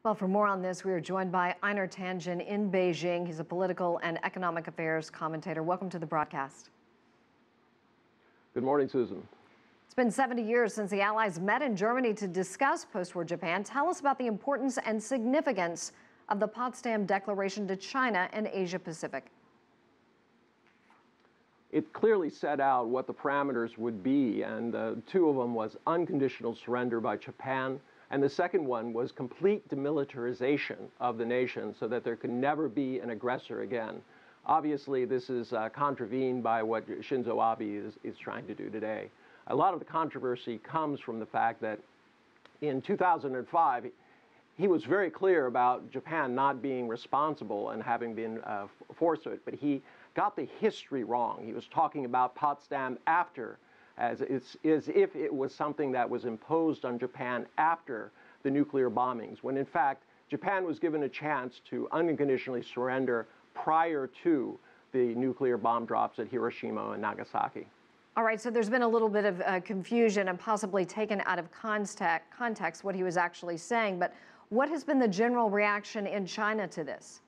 Well, for more on this, we are joined by Einar Tangen in Beijing. He's a political and economic affairs commentator. Welcome to the broadcast. Good morning, Susan. It's been 70 years since the Allies met in Germany to discuss post-war Japan. Tell us about the importance and significance of the Potsdam Declaration to China and Asia Pacific. It clearly set out what the parameters would be, and two of them was unconditional surrender by Japan, and the second one was complete demilitarization of the nation so that there could never be an aggressor again. Obviously, this is contravened by what Shinzo Abe is trying to do today. A lot of the controversy comes from the fact that in 2005, he was very clear about Japan not being responsible and having been forced to it, but he got the history wrong. He was talking about Potsdam after, as if it was something that was imposed on Japan after the nuclear bombings, when in fact, Japan was given a chance to unconditionally surrender prior to the nuclear bomb drops at Hiroshima and Nagasaki. All right, so there's been a little bit of confusion and possibly taken out of context what he was actually saying, but what has been the general reaction in China to this?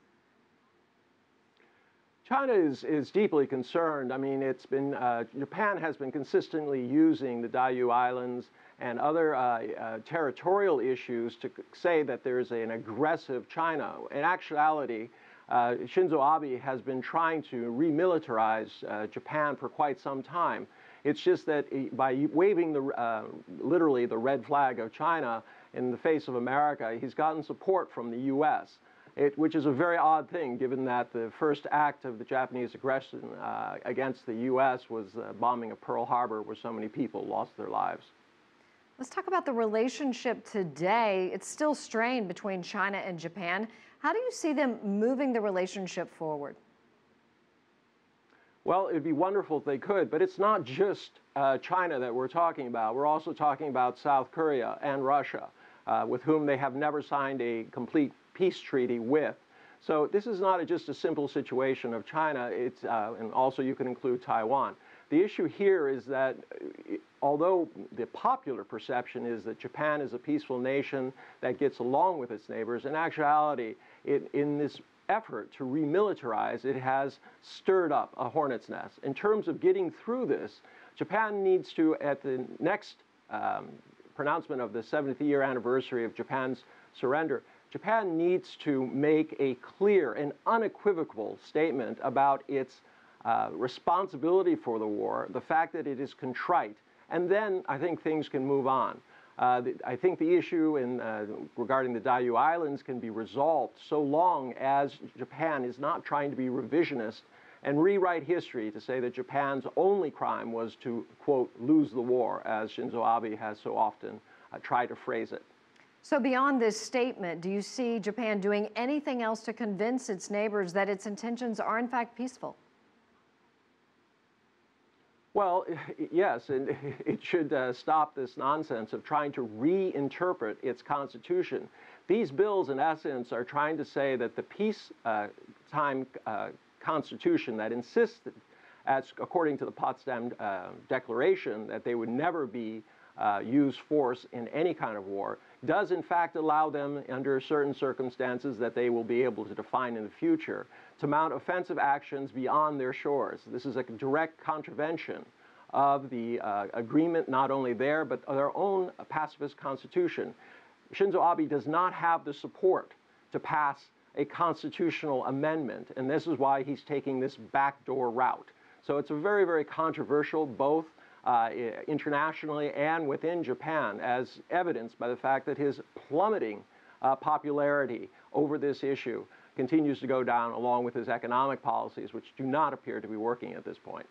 China is deeply concerned. I mean, it's been, Japan has been consistently using the Diaoyu Islands and other territorial issues to say that there's an aggressive China. In actuality, Shinzo Abe has been trying to remilitarize Japan for quite some time. It's just that by waving literally the red flag of China in the face of America, he's gotten support from the U.S., which is a very odd thing, given that the first act of the Japanese aggression against the U.S. was bombing of Pearl Harbor, where so many people lost their lives. Let's talk about the relationship today. It's still strained between China and Japan. How do you see them moving the relationship forward? Well, it'd be wonderful if they could, but it's not just China that we're talking about. We're also talking about South Korea and Russia, with whom they have never signed a complete peace treaty with. So this is not just a simple situation of China, and also you can include Taiwan. The issue here is that although the popular perception is that Japan is a peaceful nation that gets along with its neighbors, in actuality, in this effort to remilitarize, it has stirred up a hornet's nest. In terms of getting through this, Japan needs to, at the next pronouncement of the 70th year anniversary of Japan's surrender, Japan needs to make a clear and unequivocal statement about its responsibility for the war, the fact that it is contrite, and then I think things can move on. I think the issue regarding the Diaoyu Islands can be resolved so long as Japan is not trying to be revisionist and rewrite history to say that Japan's only crime was to, quote, lose the war, as Shinzo Abe has so often tried to phrase it. So beyond this statement, do you see Japan doing anything else to convince its neighbors that its intentions are in fact peaceful? Well, yes, and it should stop this nonsense of trying to reinterpret its constitution. These bills, in essence, are trying to say that the peacetime constitution that insists, according to the Potsdam Declaration, that they would never be use force in any kind of war, does in fact allow them, under certain circumstances that they will be able to define in the future, to mount offensive actions beyond their shores. This is a direct contravention of the agreement, not only there, but their own pacifist constitution. Shinzo Abe does not have the support to pass a constitutional amendment, and this is why he's taking this backdoor route. So it's a very, very controversial, both internationally and within Japan, as evidenced by the fact that his plummeting popularity over this issue continues to go down, along with his economic policies, which do not appear to be working at this point.